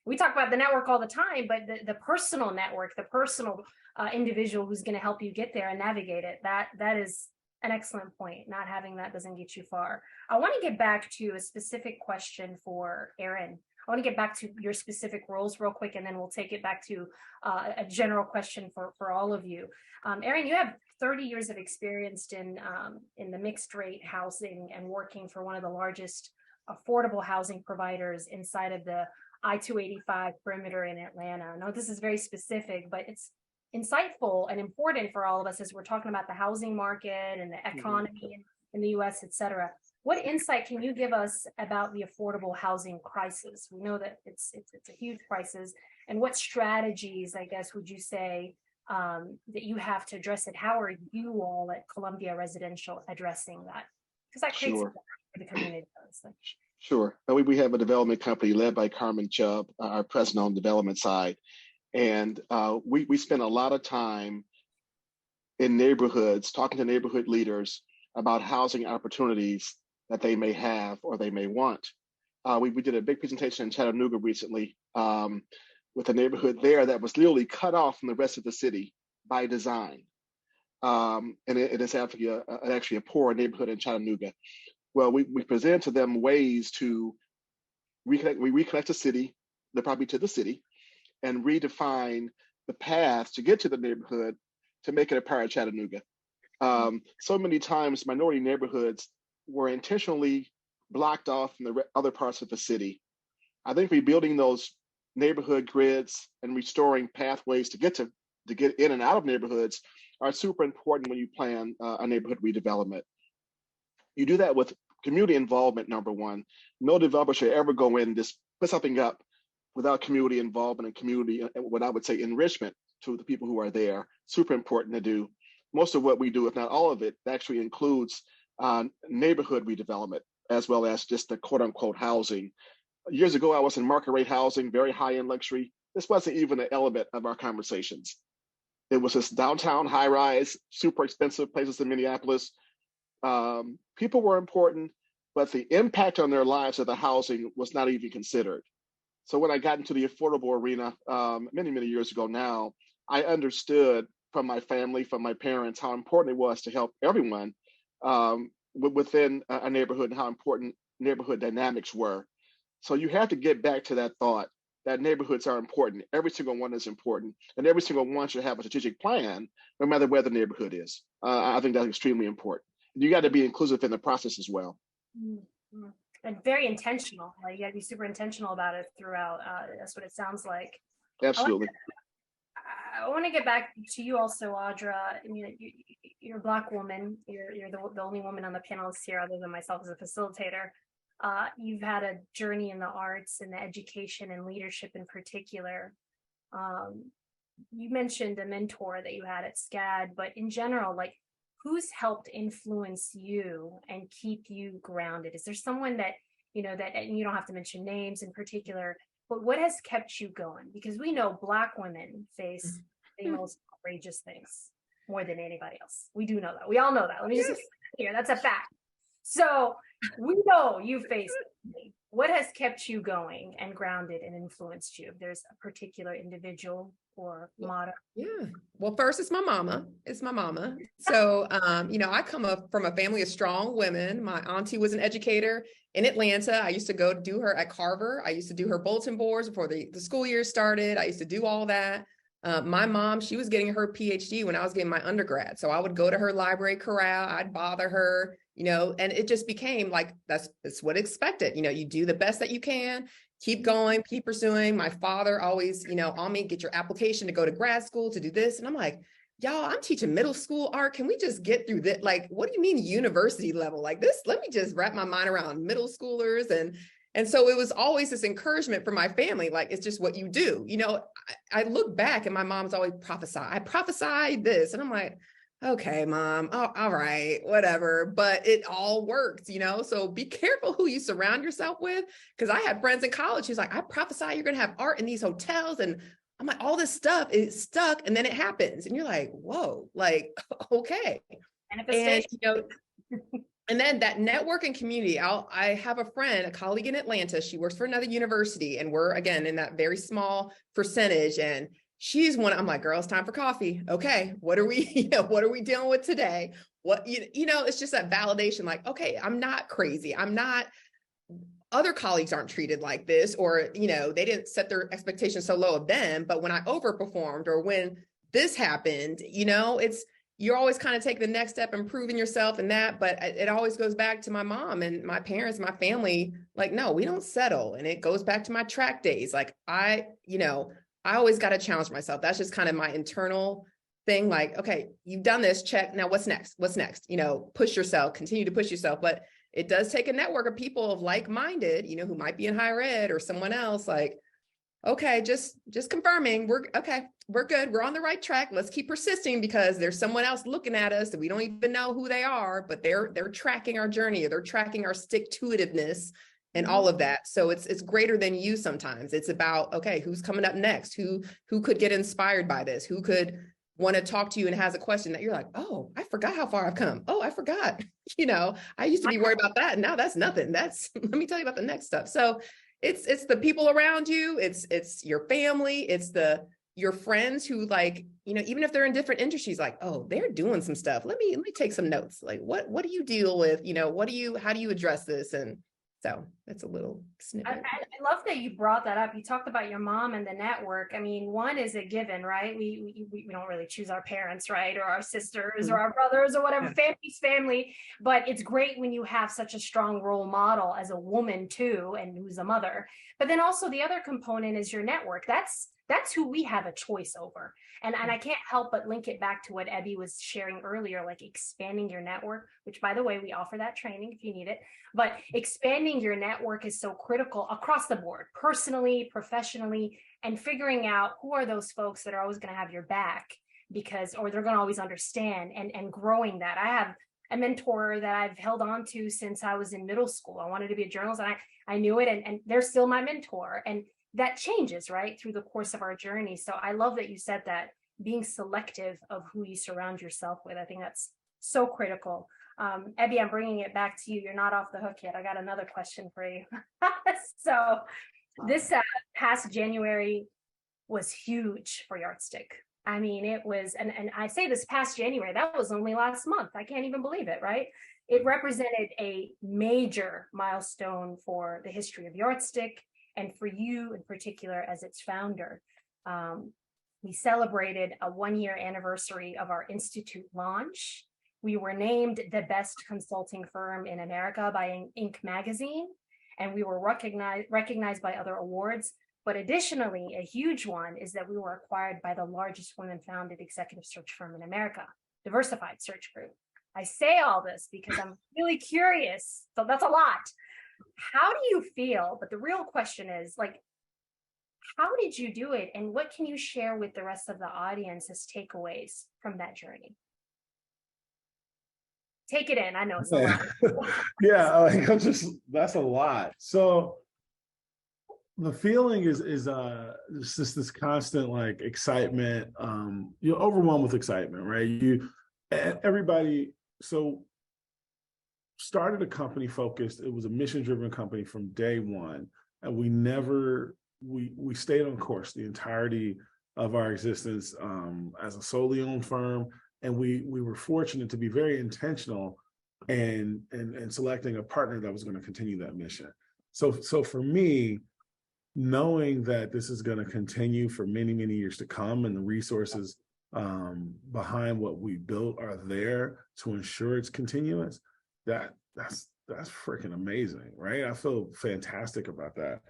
We talk about the network all the time, but the personal network, the personal individual who's going to help you get there and navigate it, that is an excellent point. Not having that doesn't get you far. I want to get back to a specific question for Erin. I want to get back to your specific roles real quick, and then we'll take it back to a general question for all of you. Erin, you have 30 years of experience in the mixed rate housing and working for one of the largest affordable housing providers inside of the I-285 perimeter in Atlanta. I know this is very specific, but it's insightful and important for all of us as we're talking about the housing market and the economy in the US, et cetera. What insight can you give us about the affordable housing crisis? We know that it's a huge crisis. And what strategies, I guess, would you say that you have to address it? How are you all at Columbia Residential addressing that? Because that creates for the community. Sure. We have a development company led by Carmen Chubb, our president on the development side. And we spend a lot of time in neighborhoods talking to neighborhood leaders about housing opportunities that they may have or they may want. We did a big presentation in Chattanooga recently with a neighborhood there that was literally cut off from the rest of the city by design. And it is actually a poor neighborhood in Chattanooga. Well, we presented to them ways to reconnect the city, the property to the city, and redefine the path to get to the neighborhood to make it a part of Chattanooga. So many times minority neighborhoods were intentionally blocked off from the other parts of the city. I think rebuilding those neighborhood grids and restoring pathways to get in and out of neighborhoods are super important when you plan a neighborhood redevelopment. You do that with community involvement, number one. No developer should ever go in and just put something up without community involvement and community, what I would say, enrichment to the people who are there. Super important to do. Most of what we do, if not all of it, actually includes neighborhood redevelopment, as well as just the quote unquote housing. Years ago, I was in market rate housing, very high-end luxury. This wasn't even an element of our conversations. It was this downtown high-rise, super expensive places in Minneapolis. People were important, but the impact on their lives of the housing was not even considered. So when I got into the affordable arena many, many years ago now, I understood from my family, from my parents, how important it was to help everyone within a neighborhood and how important neighborhood dynamics were. So you have to get back to that thought that neighborhoods are important. Every single one is important, and every single one should have a strategic plan, no matter where the neighborhood is. I think that's extremely important. You got to be inclusive in the process as well. Mhm. And very intentional. You got to be super intentional about it throughout. That's what it sounds like. Absolutely. I want to get back to you also, Audra. I mean, you're a Black woman. You're the only woman on the panelists here, other than myself as a facilitator. You've had a journey in the arts and the education and leadership in particular. You mentioned a mentor that you had at SCAD, but in general, like, who's helped influence you and keep you grounded? Is there someone that, and you don't have to mention names in particular, but what has kept you going? Because we know Black women face the most outrageous things more than anybody else. We do know that. We all know that. Let me just here. That's a fact. So we know you face it. What has kept you going and grounded and influenced you? If there's a particular individual or motto. Yeah. Well, first it's my mama. It's my mama. So, I come up from a family of strong women. My auntie was an educator in Atlanta. I used to go do her at Carver. I used to do her bulletin boards before the school year started. I used to do all that. My mom, she was getting her PhD when I was getting my undergrad. So I would go to her library corral. I'd bother her, and it just became like, that's what expected. You do the best that you can, keep going, keep pursuing. My father always, on me, get your application to go to grad school to do this. And I'm like, y'all, I'm teaching middle school art. Can we just get through that? Like, what do you mean university level? Like this, let me just wrap my mind around middle schoolers. And so it was always this encouragement from my family. Like, it's just what you do. I look back and my mom's always I prophesied this. And I'm like, okay, mom, oh, all right, whatever. But it all worked, so be careful who you surround yourself with. Because I had friends in college who's like, I prophesy you're going to have art in these hotels. And I'm like, all this stuff is stuck. And then it happens. And you're like, whoa, like, okay. And, and then that networking community, I have a friend, a colleague in Atlanta. She works for another university, and we're, again, in that very small percentage. And she's one, I'm like, girl, it's time for coffee. Okay. What are we, what are we dealing with today? It's just that validation, like, okay, I'm not crazy. Other colleagues aren't treated like this, or, they didn't set their expectations so low of them. But when I overperformed, or when this happened, you're always kind of taking the next step, improving yourself and that. But it always goes back to my mom and my parents, my family, like, no, we don't settle. And it goes back to my track days. Like I always got to challenge myself. That's just kind of my internal thing. Like, okay, you've done this, check. Now what's next? Push yourself, continue to push yourself. But it does take a network of people of like-minded, who might be in higher ed or someone else, like, okay, just confirming we're good. We're on the right track. Let's keep persisting, because there's someone else looking at us that we don't even know who they are, but they're tracking our journey, or they're tracking our stick-to-itiveness and all of that. So it's greater than you sometimes. It's about, okay, who's coming up next? Who could get inspired by this? Who could want to talk to you and has a question that you're like, oh, I forgot how far I've come. Oh, I forgot. I used to be worried about that. And now that's nothing. Let me tell you about the next stuff. So it's the people around you. It's your family. It's your friends who, like, even if they're in different industries, like, oh, they're doing some stuff. Let me take some notes. Like, what do you deal with? How do you address this? And so that's a little snippet. I love that you brought that up. You talked about your mom and the network. I mean, one is a given, right? We don't really choose our parents, right? Or our sisters or our brothers or whatever, family's family. But it's great when you have such a strong role model as a woman too, and who's a mother. But then also the other component is your network. That's who we have a choice over. And I can't help but link it back to what Ebby was sharing earlier, like expanding your network, which, by the way, we offer that training if you need it. But expanding your network is so critical across the board, personally, professionally, and figuring out who are those folks that are always going to have your back, or they're going to always understand, and growing that. I have a mentor that I've held on to since I was in middle school. I wanted to be a journalist, and I knew it, and they're still my mentor. And that changes, right, through the course of our journey. So I love that you said that, being selective of who you surround yourself with. I think that's so critical. Ebby, I'm bringing it back to you. You're not off the hook yet. I got another question for you. So this past January was huge for Yardstick. I mean, it was, and I say this past January, that was only last month. I can't even believe it, right? It represented a major milestone for the history of Yardstick and for you in particular as its founder. We celebrated a 1-year anniversary of our Institute launch. We were named the best consulting firm in America by Inc. magazine, and we were recognized by other awards. But additionally, a huge one is that we were acquired by the largest women-founded executive search firm in America, Diversified Search Group. I say all this because I'm really curious. So that's a lot. How do you feel? But the real question is, like, how did you do it? And what can you share with the rest of the audience as takeaways from that journey? Take it in. I know it's a lot. Yeah, like that's a lot. So the feeling is just this constant like excitement. You're overwhelmed with excitement, right? Everybody started a company focused. It was a mission-driven company from day one, and we stayed on course the entirety of our existence as a solely owned firm. And we were fortunate to be very intentional and selecting a partner that was going to continue that mission. So for me, knowing that this is going to continue for many, many years to come, and the resources behind what we built are there to ensure it's continuous, that's freaking amazing, right? I feel fantastic about that.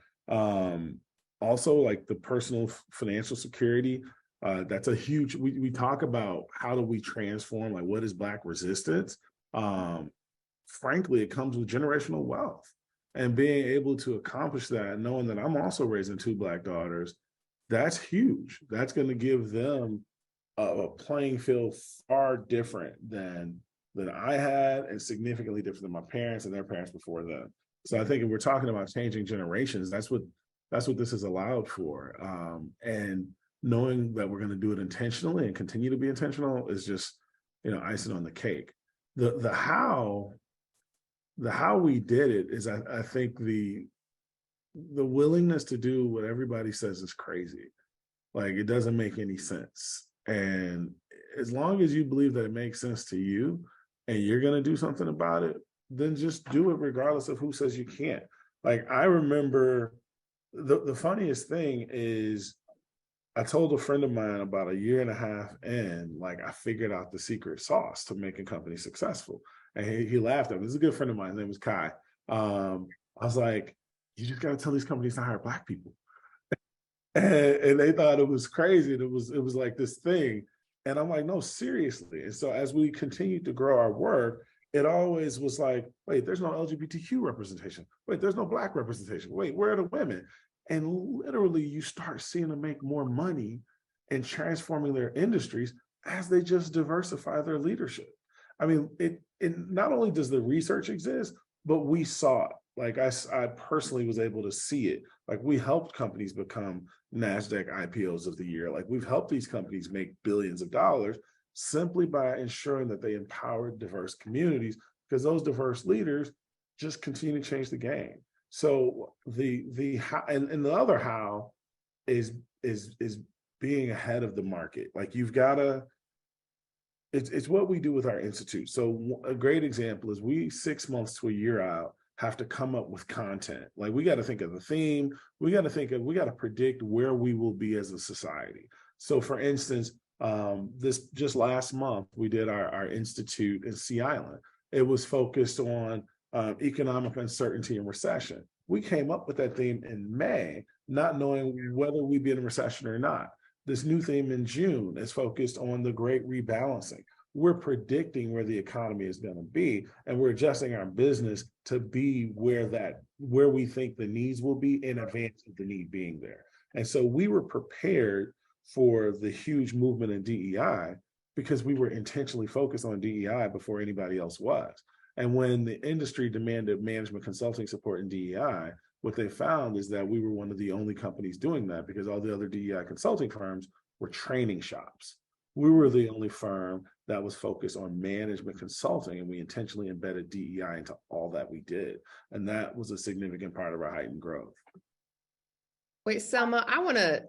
Also, like the personal financial security. That's a huge, we talk about how do we transform, like what is Black resistance? Frankly, it comes with generational wealth, and being able to accomplish that, knowing that I'm also raising 2 Black daughters, that's huge. That's going to give them a playing field far different than I had, and significantly different than my parents and their parents before them. So I think if we're talking about changing generations, that's what this is allowed for. And knowing that we're going to do it intentionally and continue to be intentional is just, icing on the cake. The how we did it is, I think the willingness to do what everybody says is crazy. Like, it doesn't make any sense. And as long as you believe that it makes sense to you and you're going to do something about it, then just do it regardless of who says you can't. Like, I remember the funniest thing is, I told a friend of mine about 1.5 years in, like, I figured out the secret sauce to making companies successful. And he laughed at me. This is a good friend of mine. His name was Kai. I was like, you just got to tell these companies to hire Black people. And they thought it was crazy. And it was like this thing. And I'm like, no, seriously. And so as we continued to grow our work, it always was like, wait, there's no LGBTQ representation. Wait, there's no Black representation. Wait, where are the women? And literally, you start seeing them make more money and transforming their industries as they just diversify their leadership. I mean, it not only does the research exist, but we saw it. Like, I personally was able to see it. Like, we helped companies become NASDAQ IPOs of the year. Like, we've helped these companies make billions of dollars simply by ensuring that they empower diverse communities, because those diverse leaders just continue to change the game. So the how, and the other how is being ahead of the market. Like, you've got to, it's what we do with our institute. So a great example is, we 6 months to a year out have to come up with content. Like, we got to think of the theme. We got to predict where we will be as a society. So for instance, this just last month, we did our institute in Sea Island. It was focused on economic uncertainty and recession. We came up with that theme in May, not knowing whether we'd be in a recession or not. This new theme in June is focused on the great rebalancing. We're predicting where the economy is going to be, and we're adjusting our business to be where we think the needs will be in advance of the need being there. And so we were prepared for the huge movement in DEI because we were intentionally focused on DEI before anybody else was. And when the industry demanded management consulting support in DEI, what they found is that we were one of the only companies doing that, because all the other DEI consulting firms were training shops. We were the only firm that was focused on management consulting, and we intentionally embedded DEI into all that we did. And that was a significant part of our heightened growth. Wait, Selma, I want to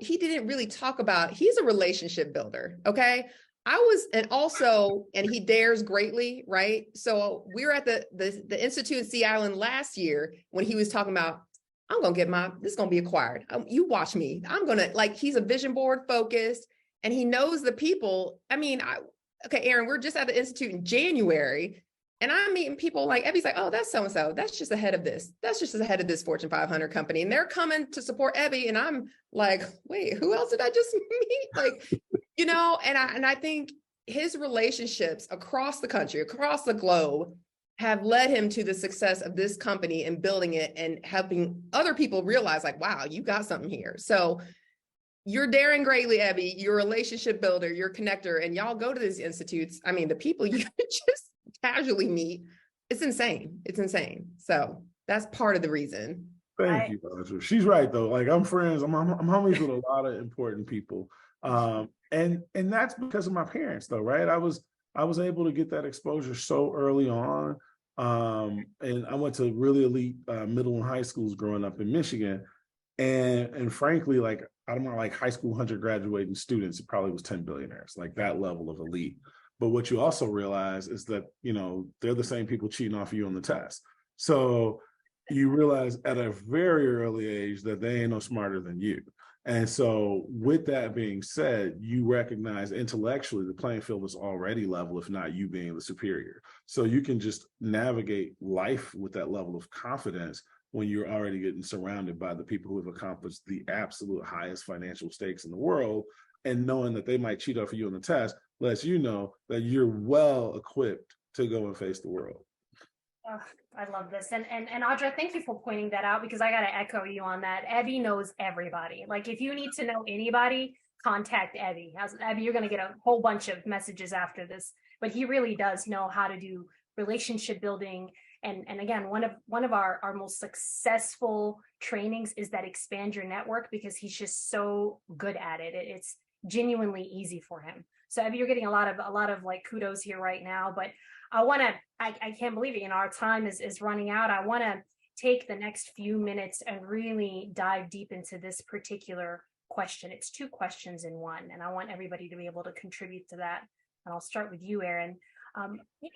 he didn't really talk about, he's a relationship builder. Okay. And he dares greatly, right? So we were at the Institute in Sea Island last year when he was talking about, this is going to be acquired. You watch me. He's a vision board focused and he knows the people. I mean, okay, Aaron, we're just at the Institute in January and I'm meeting people like Ebby's like, oh, that's so-and-so. That's just ahead of this. That's just ahead of this Fortune 500 company. And they're coming to support Ebby. And I'm like, wait, who else did I just meet? And I think his relationships across the country, across the globe, have led him to the success of this company and building it and helping other people realize like, wow, you got something here. So you're daring greatly, Ebby, you're a relationship builder, you're a connector, and y'all go to these institutes. I mean, the people you just casually meet, it's insane. It's insane. So that's part of the reason. Thank you, Audra. She's right though. Like I'm friends, I'm homies with a lot of important people. And that's because of my parents though, right? I was able to get that exposure so early on. And I went to really elite middle and high schools growing up in Michigan. And frankly, like out of my like high school 100 graduating students, it probably was 10 billionaires, like that level of elite. But what you also realize is that, they're the same people cheating off of you on the test. So you realize at a very early age that they ain't no smarter than you. And so with that being said, you recognize intellectually the playing field is already level, if not you being the superior. So you can just navigate life with that level of confidence when you're already getting surrounded by the people who have accomplished the absolute highest financial stakes in the world, and knowing that they might cheat off of you on the test lets you know that you're well equipped to go and face the world. Oh, I love this. And Audra, thank you for pointing that out, because I got to echo you on that. Ebby knows everybody. Like if you need to know anybody, contact Ebby. Ebby, you're going to get a whole bunch of messages after this, but he really does know how to do relationship building. And again, one of our most successful trainings is that expand your network, because he's just so good at it. It's genuinely easy for him. So Ebby, you're getting a lot of like kudos here right now, but I can't believe it. Our time is running out. I want to take the next few minutes and really dive deep into this particular question. It's two questions in one, and I want everybody to be able to contribute to that. And I'll start with you, Aaron.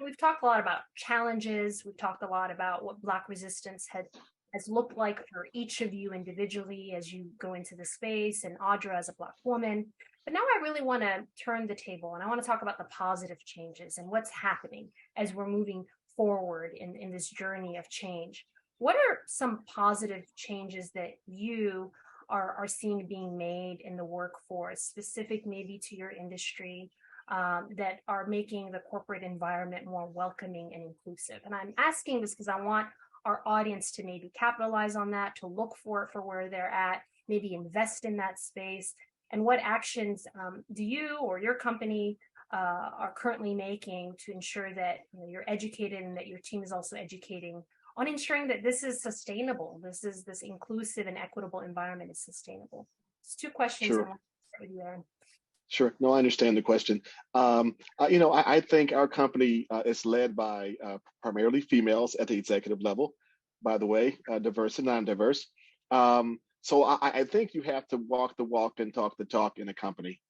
We've talked a lot about challenges. We've talked a lot about what Black resistance has looked like for each of you individually as you go into the space, and Audra as a Black woman. But now I really want to turn the table, and I want to talk about the positive changes and what's happening as we're moving forward in this journey of change. What are some positive changes that you are seeing being made in the workforce, specific maybe to your industry, that are making the corporate environment more welcoming and inclusive? And I'm asking this because I want our audience to maybe capitalize on that, to look for it for where they're at, maybe invest in that space. And what actions do you or your company are currently making to ensure that you're educated and that your team is also educating on ensuring that this is sustainable, this inclusive and equitable environment is sustainable? It's two questions. Sure. I want to start with you, Aaron. Sure. No, I understand the question. I think our company is led by primarily females at the executive level, by the way, diverse and non-diverse. So I think you have to walk the walk and talk the talk in a company.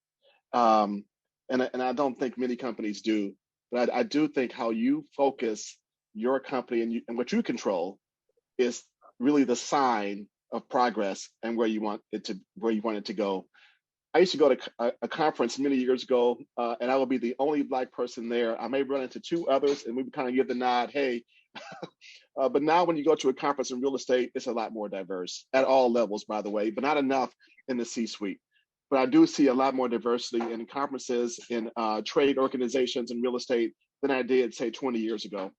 And I don't think many companies do, but I do think how you focus your company and what you control is really the sign of progress and where you want it to go. I used to go to a conference many years ago, and I would be the only Black person there. I may run into two others, and we would kind of give the nod, hey. But now when you go to a conference in real estate, it's a lot more diverse at all levels, by the way, but not enough in the C-suite. But I do see a lot more diversity in conferences, in trade organizations in real estate than I did, say, 20 years ago.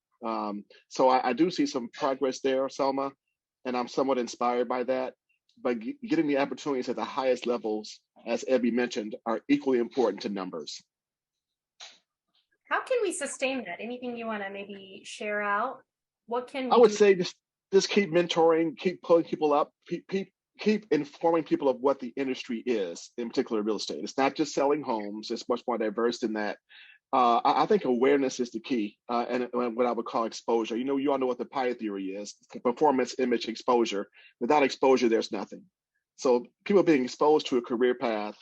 So I do see some progress there, Selma, and I'm somewhat inspired by that. But getting the opportunities at the highest levels, as Ebby mentioned, are equally important to numbers. How can we sustain that? Anything you want to maybe share out? What can we I would do? say just keep mentoring, keep pulling people up, keep informing people of what the industry is, in particular real estate. It's not just selling homes, it's much more diverse than that. I think awareness is the key, and what I would call exposure. You all know what the PI theory is, performance, image, exposure. Without exposure, there's nothing. So people being exposed to a career path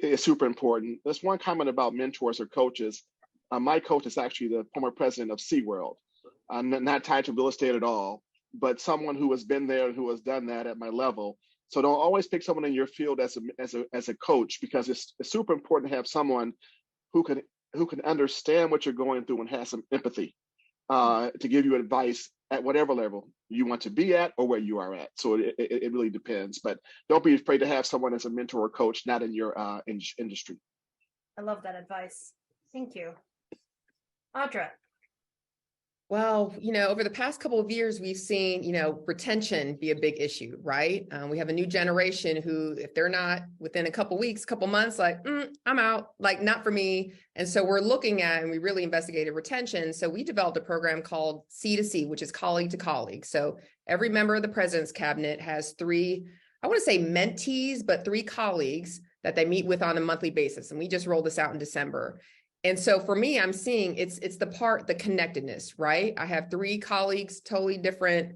is super important. There's one comment about mentors or coaches. My coach is actually the former president of SeaWorld, not tied to real estate at all, but someone who has been there and who has done that at my level. So don't always pick someone in your field as a coach, because it's super important to have someone who can understand what you're going through and has some empathy to give you advice at whatever level you want to be at or where you are at. So it really depends, but don't be afraid to have someone as a mentor or coach, not in your industry. I love that advice. Thank you. Audra. Well, over the past couple of years, we've seen, retention be a big issue, right? We have a new generation who, if they're not within a couple weeks, couple months, like, I'm out, like, not for me. And so we're looking at, and we really investigated retention. So we developed a program called C2C, which is colleague to colleague. So every member of the president's cabinet has 3, I want to say mentees, but 3 colleagues that they meet with on a monthly basis. And we just rolled this out in December. And so for me, I'm seeing it's the connectedness, right? I have 3 colleagues, totally different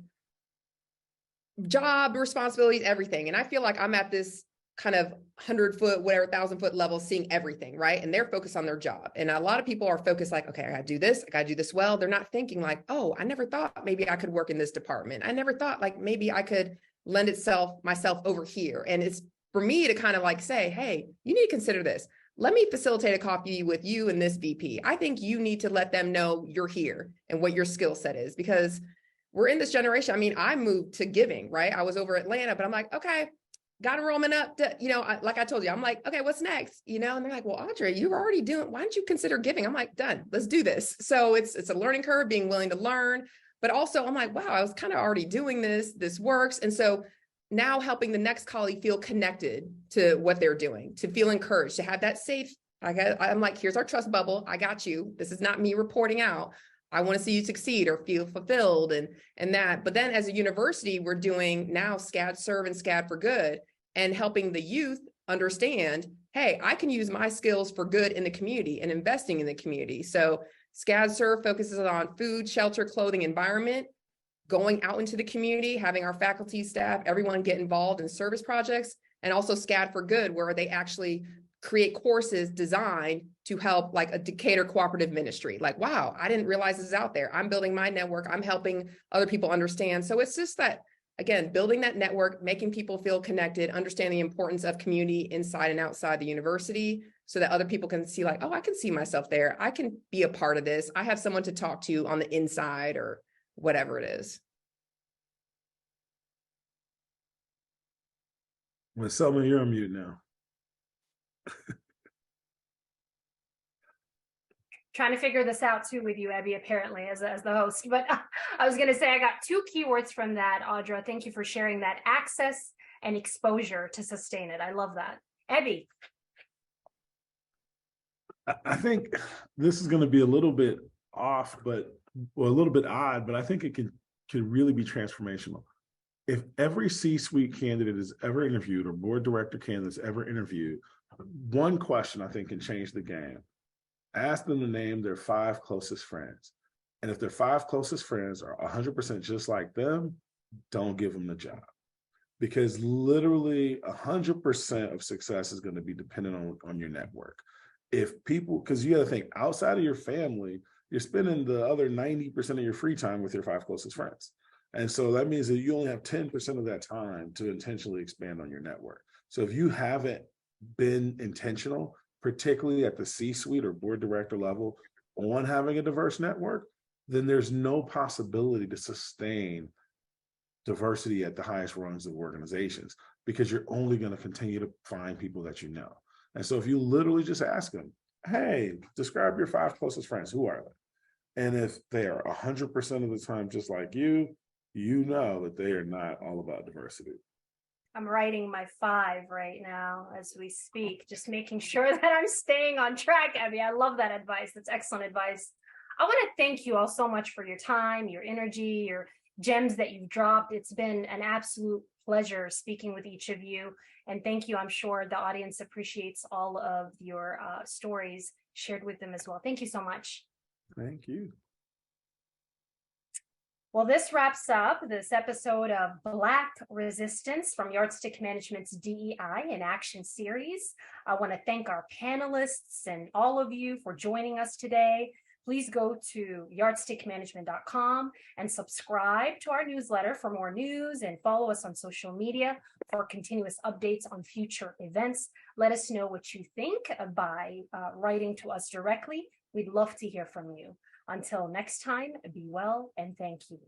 job responsibilities, everything. And I feel like I'm at this kind of 100-foot, whatever, 1,000-foot level, seeing everything, right? And they're focused on their job. And a lot of people are focused like, okay, I gotta do this, I gotta do this well. They're not thinking like, oh, I never thought maybe I could work in this department. I never thought like maybe I could lend myself over here. And it's for me to kind of like say, hey, you need to consider this. Let me facilitate a coffee with you and this VP. I think you need to let them know you're here and what your skill set is, because we're in this generation. I mean, I moved to giving, right? I was over Atlanta, but I'm like, okay, got enrollment up to, like I told you, I'm like, okay, what's next? And they're like, well, Audrey, you're already doing, why don't you consider giving? I'm like, done, let's do this. So it's a learning curve, being willing to learn, but also I'm like, wow, I was kind of already doing this works. And so now helping the next colleague feel connected to what they're doing, to feel encouraged, to have that safe, I'm like, here's our trust bubble. I got you. This is not me reporting out. I want to see you succeed or feel fulfilled and that. But then as a university, we're doing now SCAD Serve and SCAD for Good, and helping the youth understand, hey, I can use my skills for good in the community and investing in the community. So SCAD Serve focuses on food, shelter, clothing, environment, going out into the community, having our faculty, staff, everyone get involved in service projects, and also SCAD for Good, where they actually create courses designed to help, like a Decatur cooperative ministry. Like, wow, I didn't realize this is out there. I'm building my network. I'm helping other people understand. So it's just that, again, building that network, making people feel connected, understanding the importance of community inside and outside the university, so that other people can see like, oh, I can see myself there. I can be a part of this. I have someone to talk to on the inside, or whatever it is. Well, Selma, you're on mute now. Trying to figure this out too with you, Abby, apparently, as the host. But I was going to say, I got 2 keywords from that, Audra. Thank you for sharing that. Access and exposure to sustain it. I love that. Abby. I think this is going to be a little bit off, a little bit odd, but I think it could really be transformational. If every C-suite candidate is ever interviewed, or board director candidates ever interviewed, one question I think can change the game. Ask them to name their 5 closest friends. And if their 5 closest friends are 100% just like them, don't give them the job. Because literally 100% of success is going to be dependent on your network. If people, because you got to think, outside of your family, you're spending the other 90% of your free time with your 5 closest friends. And so that means that you only have 10% of that time to intentionally expand on your network. So if you haven't been intentional, particularly at the C-suite or board director level, on having a diverse network, then there's no possibility to sustain diversity at the highest rungs of organizations, because you're only going to continue to find people that you know. And so if you literally just ask them, hey, describe your 5 closest friends, who are they? And if they are 100% of the time just like you know that they are not all about diversity. I'm writing my 5 right now as we speak, just making sure that I'm staying on track, Abby. I love that advice. That's excellent advice. I want to thank you all so much for your time, your energy, your gems that you've dropped. It's been an absolute pleasure speaking with each of you. And thank you. I'm sure the audience appreciates all of your stories shared with them as well. Thank you so much. Thank you. Well, this wraps up this episode of Black Resistance from Yardstick Management's DEI in Action series. I want to thank our panelists and all of you for joining us today. Please go to yardstickmanagement.com and subscribe to our newsletter for more news, and follow us on social media for continuous updates on future events. Let us know what you think by writing to us directly. We'd love to hear from you. Until next time, be well and thank you.